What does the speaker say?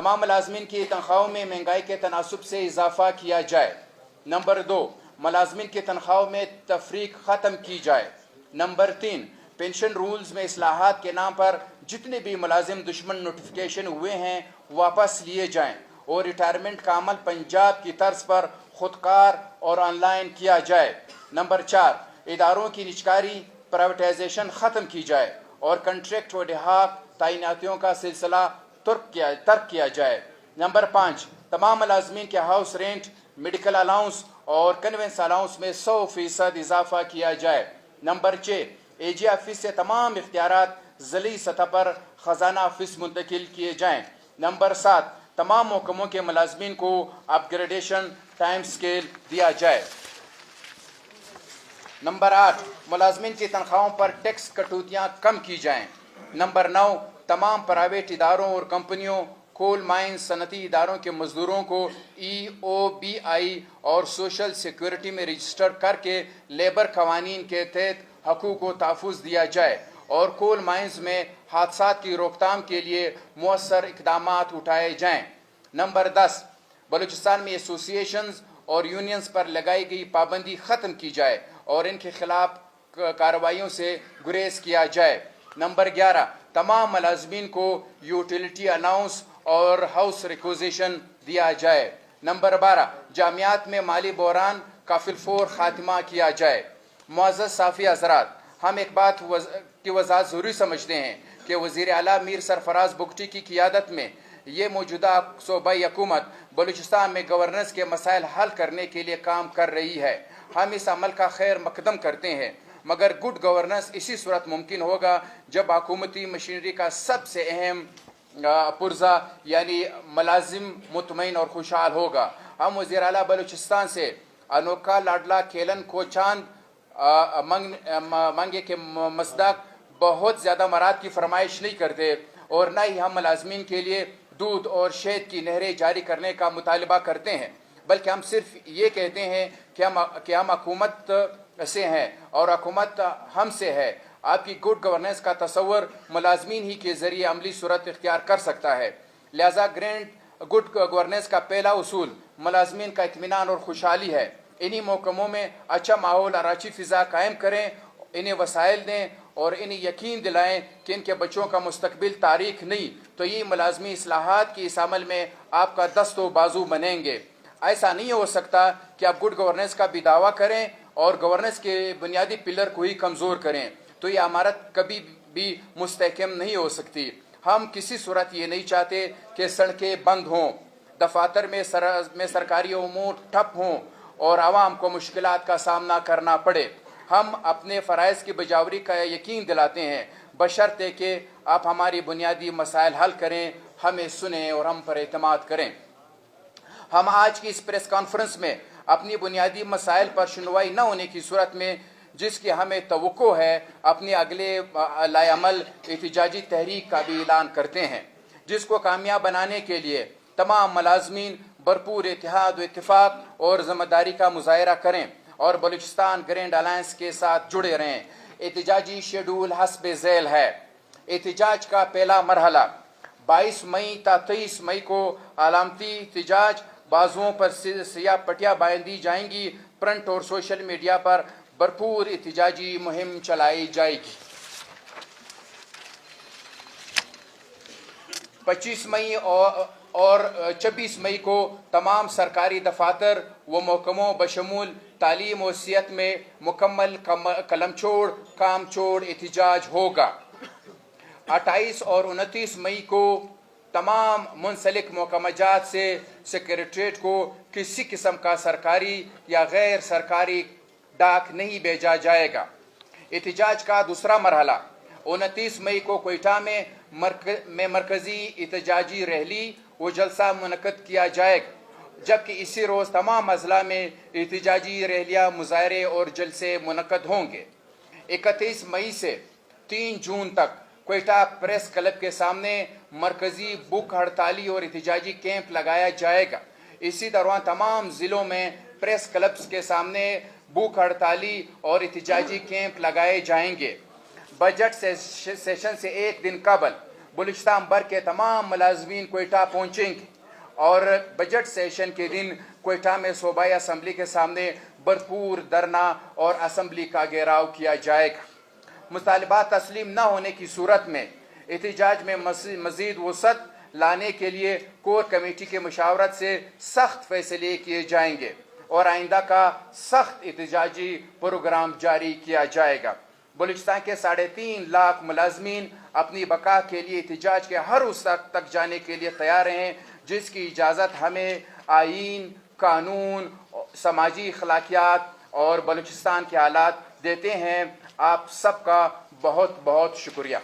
तमाम मुलाजमीन की तनख्वाहों में महंगाई के तनासब से इजाफा किया जाए। नंबर 2, मुलाजमीन की तनख्वाहों में तफरीक ख़त्म की जाए। नंबर 3, पेंशन रूल्स में इस्लाहात के नाम पर जितने भी मुलाजिम दुश्मन नोटिफिकेशन हुए हैं वापस लिए जाएं और रिटायरमेंट का अमल पंजाब की तर्ज पर खुदकार और ऑनलाइन किया जाए। नंबर 4, इदारों की निजकारी प्राइवेटाइजेशन ख़त्म की जाए और कंट्रैक्ट व डिहाक तैनातियों का सिलसिला तर्क किया जाए। नंबर 5, तमाम मुलाजमीन के हाउस रेंट, मेडिकल अलाउंस और कन्वेंस अलाउंस में 100% इजाफा किया जाए। नंबर 6, AG ऑफिस से तमाम इख्तियारात ज़िली सतह पर ख़जाना ऑफिस मुंतकिल किए जाएँ। नंबर 7, तमाम महकमों के मुलाजमीन को अपग्रेडेशन टाइम स्केल दिया जाए। नंबर 8, मुलाजमीन की तनख्वाहों पर टैक्स कटौतियाँ कम की जाएँ। नंबर 9, तमाम प्राइवेट इदारों और कंपनियों, कोल माइंस, सनती इदारों के मजदूरों को EOBI और सोशल सिक्योरिटी में रजिस्टर करके लेबर कवानीन के तहत हकूक़ को तहफ़्फ़ुज़ दिया जाए और कोल माइंस में हादसात की रोकथाम के लिए मुअस्सर इक़दामात उठाए जाएँ। नंबर 10, बलूचिस्तान में एसोसिएशंस और यूनियंस पर लगाई गई पाबंदी ख़त्म की जाए और इनके खिलाफ कार्रवाइयों से गुरेज किया जाए। नंबर 11, तमाम मुलाजमीन को यूटिलिटी अलाउंस और हाउस रिक्वेजिशन दिया जाए। नंबर 12, जामियात में माली बहरान का फिलफौर खात्मा किया जाए। मुअज़्ज़ज़ साफ़ी हज़रात, हम एक बात की वज़ाहत ज़रूरी समझते हैं कि वज़ीर आला मीर सरफराज बुगटी की क़ियादत में ये मौजूदा सूबाई हुकूमत बलूचिस्तान में गवर्नेंस के मसाइल हल करने के लिए काम कर रही है। हम इस अमल का खैर मकदम करते हैं, मगर गुड गवर्नेंस इसी सूरत मुमकिन होगा जब हुकूमती मशीनरी का सबसे अहम पुर्जा यानी मुलाजिम मुतमईन और खुशहाल होगा। हम वज़ीर आला बलूचिस्तान से अनोखा लाडला खेलन को चांद मांगे के मसदाक बहुत ज़्यादा मराद की फरमाइश नहीं करते और न ही हम मुलाजमीन के लिए दूध और शहद की नहरें जारी करने का मुतालबा करते हैं, बल्कि हम सिर्फ ये कहते हैं कि हम हुकूमत से हैं और हुकूमत हमसे है। आपकी गुड गवर्नेंस का तस्वर मुलाजमीन ही के ज़रिए अमली सूरत इख्तियार कर सकता है। लिहाजा ग्रैंड गुड गवर्नेंस का पहला उसूल मुलाजमीन का इत्मीनान और खुशहाली है। इन्हीं महकमों में अच्छा माहौल और अच्छी फ़िज़ा कायम करें, इन्हें वसाइल दें और इन्हें यकीन दिलाएं कि इनके बच्चों का मुस्तकबिल तारीख नहीं तो ये मुलाजमी इस्लाहात की इस अमल में आपका दस्तो बाजू बनेंगे। ऐसा नहीं हो सकता कि आप गुड गवर्नेंस का भी दावा करें और गवर्नेंस के बुनियादी पिलर को ही कमज़ोर करें, तो ये इमारत कभी भी मुस्तहकम नहीं हो सकती। हम किसी सूरत ये नहीं चाहते कि सड़कें बंद हों, दफातर में सरकारी उमूर ठप हों और आवाम को मुश्किलात का सामना करना पड़े। हम अपने फ़राइज़ की बजावरी का यकीन दिलाते हैं, बशर्ते कि आप हमारी बुनियादी मसाइल हल करें, हमें सुनें और हम पर एतमाद करें। हम आज की इस प्रेस कॉन्फ्रेंस में अपनी बुनियादी मसाइल पर सुनवाई न होने की सूरत में, जिसकी हमें तवक्को है, अपने अगले लाएअमल एहतिजाजी तहरीक का भी ऐलान करते हैं, जिसको कामयाब बनाने के लिए तमाम मुलाजमीन भरपूर इत्तेहाद व इत्तिफाक और ज़िम्मेदारी का मुज़ाहरा करें और बलूचिस्तान ग्रैंड अलायंस के साथ जुड़े रहें। एहतिजाजी शेड्यूल हस्ब झैल है। एहतिजाज का पहला मरहला 22 मई ta 23 मई को अलामती एहतिजाज, बाजुओं पर सियाह पट्टियाँ बांधी जाएंगी। प्रिंट और सोशल मीडिया पर भरपूर एहतिजाजी मुहिम चलाई जाएगी। 25 मई और 26 मई को तमाम सरकारी दफातर व महकमों बशमूल तालीम और सेहत में मुकम्मल कलम छोड़ काम छोड़ एहतिजाज होगा। 28 और 29 मई को तमाम मुंसलिक महकमाजात से सेक्रेटरीट को किसी किस्म का सरकारी या गैर सरकारी डाक नहीं भेजा जाएगा। एहतिजाज का दूसरा मरहला 29 मई को कोयटा में मरकजी एहतिजाजी रैली व जलसा मुनक़द किया जाएगा, जबकि इसी रोज़ तमाम अजला में एहतिजाजी रैलियाँ, मुज़ाहरे और जलसे मुनक़द होंगे। 31 मई से 3 जून तक कोयटा प्रेस क्लब के सामने मरकजी भूख हड़ताली और एहतिजाजी कैंप लगाया जाएगा। इसी दौरान तमाम ज़िलों में प्रेस क्लब्स के सामने भूख हड़ताली और एहतिजाजी कैंप लगाए जाएंगे। बजट सेशन से एक दिन कबल बलूचिस्तान भर के तमाम मुलाजमीन कोयटा पहुँचेंगे और बजट सेशन के दिन कोयटा में सूबाई असम्बली के सामने भरपूर धरना और असम्बली का घेराव किया जाएगा। मुतालबात तस्लीम न होने की सूरत में एहतजाज में मज़ीद वसअत लाने के लिए कोर कमेटी के मुशावरत से सख्त फैसले किए जाएंगे और आइंदा का सख्त एहतजाजी प्रोग्राम जारी किया जाएगा। बलूचिस्तान के 3.5 लाख मुलाजमीन अपनी बका के लिए एहतजाज के हर उस तक जाने के लिए तैयार हैं जिसकी इजाज़त हमें आईन, कानून, समाजी अखलाकियात और बलूचिस्तान के हालात देते हैं। आप सबका बहुत बहुत शुक्रिया।